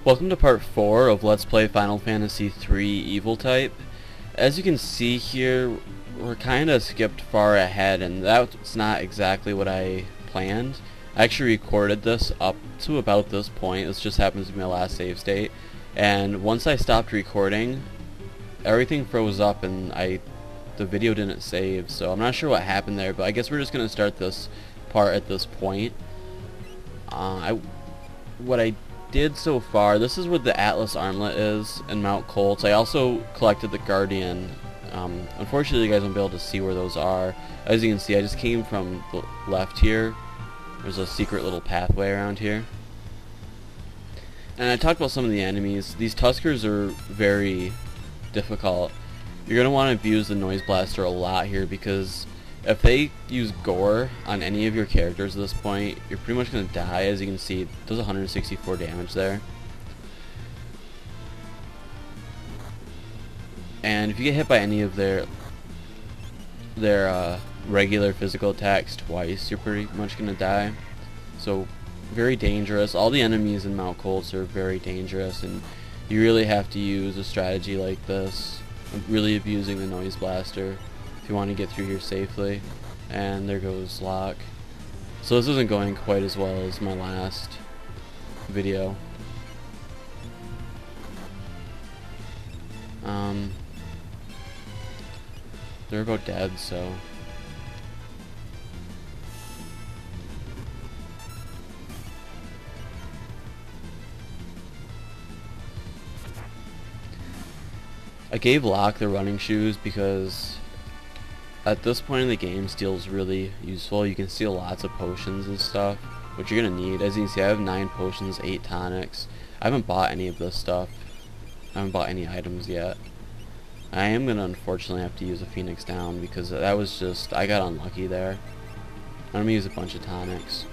Welcome to part 4 of Let's Play Final Fantasy III EvilType. As you can see here, we're kinda skipped far ahead, and that's not exactly what I planned. I actually recorded this up to about this point. This just happens to be my last save state. And once I stopped recording, everything froze up and the video didn't save, so I'm not sure what happened there, but I guess we're just gonna start this part at this point. What I did so far, this is where the Atlas armlet is in Mount Koltz. I also collected the Guardian. Unfortunately, you guys won't be able to see where those are. As you can see, I just came from the left here. There's a secret little pathway around here. And I talked about some of the enemies. These Tuskers are very difficult. You're going to want to abuse the Noise Blaster a lot here, because if they use gore on any of your characters at this point, you're pretty much going to die. As you can see, it does 164 damage there. And if you get hit by any of their regular physical attacks twice, you're pretty much going to die. So, very dangerous. All the enemies in Mount Koltz are very dangerous, and you really have to use a strategy like this, really abusing the Noise Blaster if you want to get through here safely. And there goes Locke. So this isn't going quite as well as my last video. They're about dead, so I gave Locke the running shoes because at this point in the game, steel is really useful. You can steal lots of potions and stuff, which you're going to need. As you can see, I have 9 potions, 8 tonics. I haven't bought any of this stuff. I haven't bought any items yet. I am going to unfortunately have to use a Phoenix down, because that was just, I got unlucky there. I'm going to use a bunch of tonics.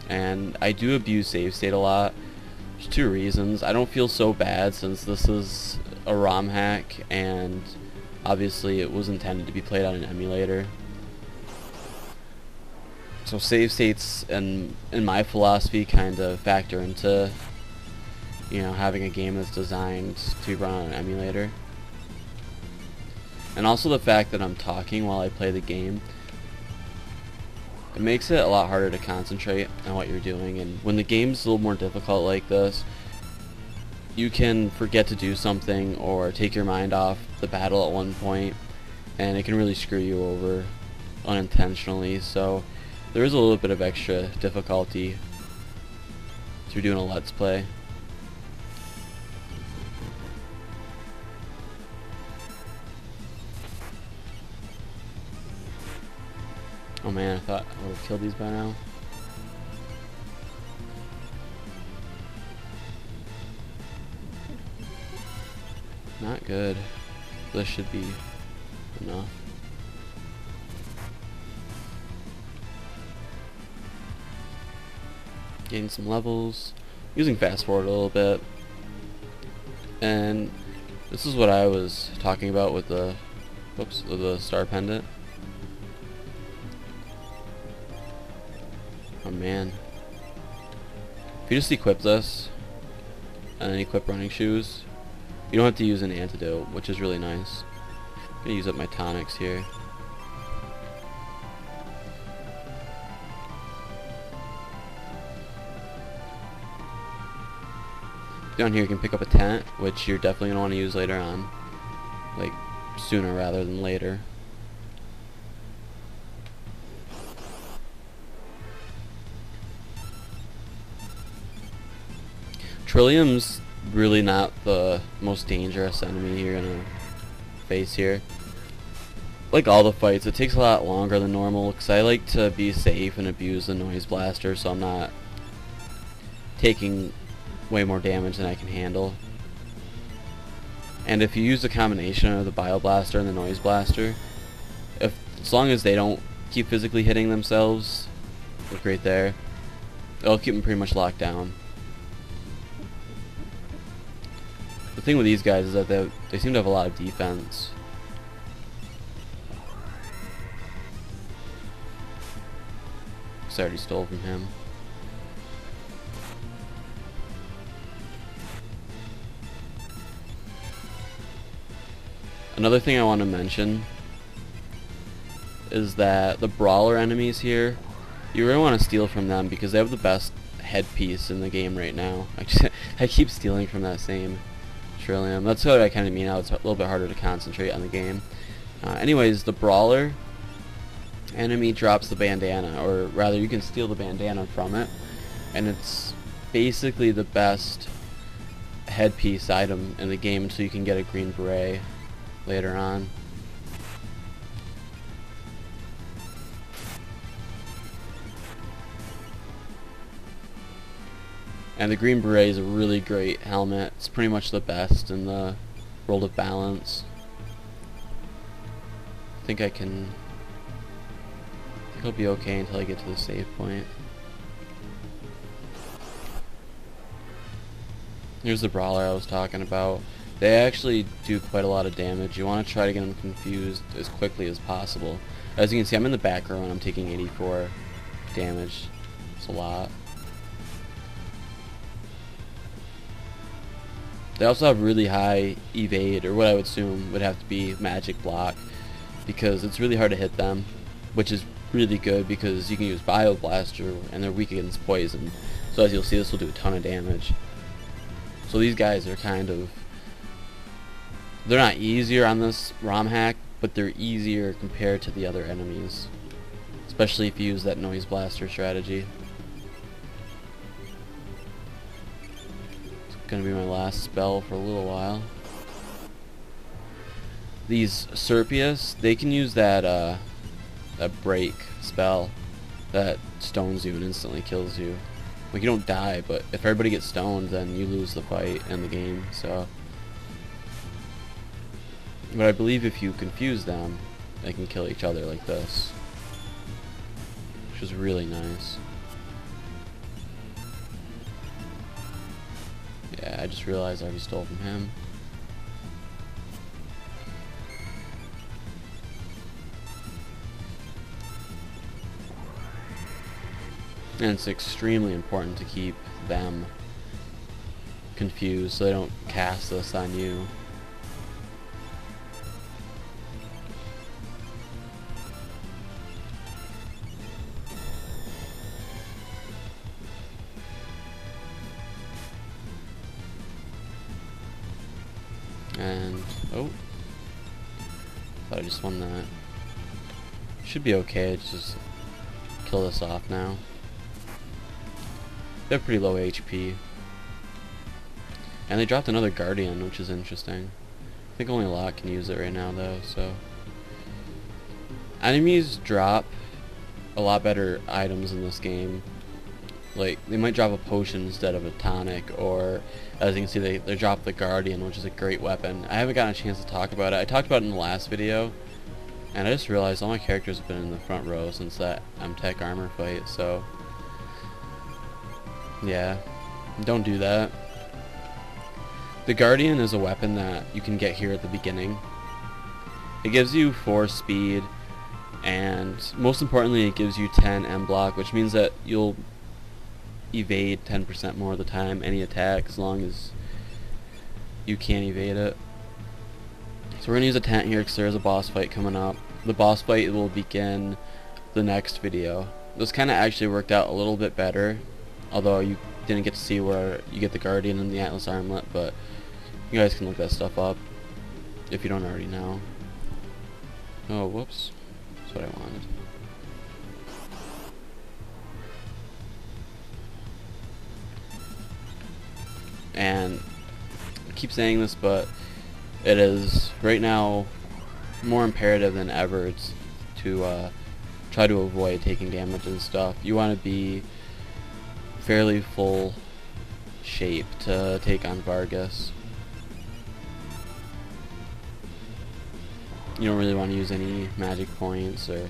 And I do abuse save state a lot. There's 2 reasons. I don't feel so bad since this is a ROM hack, and obviously it was intended to be played on an emulator. So save states, in my philosophy, kind of factor into, you know, having a game that's designed to be run on an emulator. And also the fact that I'm talking while I play the game, it makes it a lot harder to concentrate on what you're doing. And when the game's a little more difficult like this, you can forget to do something or take your mind off the battle at one point, and it can really screw you over unintentionally. So there is a little bit of extra difficulty through doing a Let's Play. Oh man, I thought I would have killed these by now. Not good. This should be enough. Getting some levels. Using fast forward a little bit. And this is what I was talking about with the star pendant. Oh man. If you just equip this, and then equip running shoes, you don't have to use an antidote, which is really nice. I'm gonna use up my tonics here. Down here you can pick up a tent, which you're definitely gonna want to use later on. Like, sooner rather than later. Trillium's really not the most dangerous enemy you're gonna face here. Like all the fights, it takes a lot longer than normal, because I like to be safe and abuse the Noise Blaster, so I'm not taking way more damage than I can handle. And if you use a combination of the Bio Blaster and the Noise Blaster, as long as they don't keep physically hitting themselves, look right there, it'll keep them pretty much locked down. The thing with these guys is that they seem to have a lot of defense. I already stole from him. Another thing I want to mention is that the brawler enemies here, you really want to steal from them because they have the best headpiece in the game right now. I keep stealing from that same Trillium. That's what I kind of mean now. It's a little bit harder to concentrate on the game. Anyways, the brawler enemy drops the bandana, or rather you can steal the bandana from it, and it's basically the best headpiece item in the game until you can get a green beret later on. And the green beret is a really great helmet. It's pretty much the best in the world of balance. I think I'll be okay until I get to the save point. Here's the brawler I was talking about. They actually do quite a lot of damage. You want to try to get them confused as quickly as possible. As you can see, I'm in the back row and I'm taking 84 damage. It's a lot. They also have really high evade, or what I would assume would have to be magic block, because it's really hard to hit them, which is really good because you can use Bio Blaster and they're weak against poison. So as you'll see, this will do a ton of damage. So these guys are kind of, they're not easier on this ROM hack, but they're easier compared to the other enemies, especially if you use that Noise Blaster strategy. It's gonna be my last spell for a little while. These Serpius, they can use that break spell that stones you and instantly kills you. Like, you don't die, but if everybody gets stoned, then you lose the fight and the game. So, but I believe if you confuse them, they can kill each other like this, which is really nice. Yeah, I just realized I already stole from him. And it's extremely important to keep them confused so they don't cast this on you. And, oh, thought I just won that. Should be okay, just kill this off now. They have pretty low HP. And they dropped another Guardian, which is interesting. I think only a lot can use it right now though, so. Enemies drop a lot better items in this game. Like, they might drop a potion instead of a tonic, or as you can see, they drop the Guardian, which is a great weapon. I haven't gotten a chance to talk about it. I talked about it in the last video, and I just realized all my characters have been in the front row since that MTech armor fight, so yeah, don't do that. The Guardian is a weapon that you can get here at the beginning. It gives you 4 speed, and most importantly, it gives you 10 M block, which means that you'll evade 10% more of the time any attack, as long as you can evade it. So we're gonna use a tent here because there's a boss fight coming up. The boss fight will begin the next video. This kind of actually worked out a little bit better, although you didn't get to see where you get the Guardian and the Atlas armlet, but you guys can look that stuff up if you don't already know. Oh, whoops. That's what I wanted. And I keep saying this, but it is right now more imperative than ever to try to avoid taking damage and stuff. You want to be fairly full shape to take on Vargas. You don't really want to use any magic points, or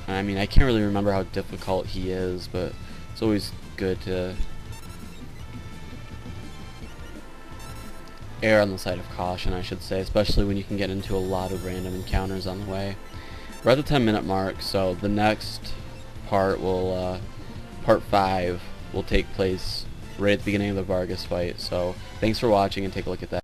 I mean, I can't really remember how difficult he is, but it's always good to err on the side of caution, I should say, especially when you can get into a lot of random encounters on the way. we're at the 10-minute mark, so the next part will, part 5 will take place right at the beginning of the Vargas fight. So thanks for watching, and take a look at that.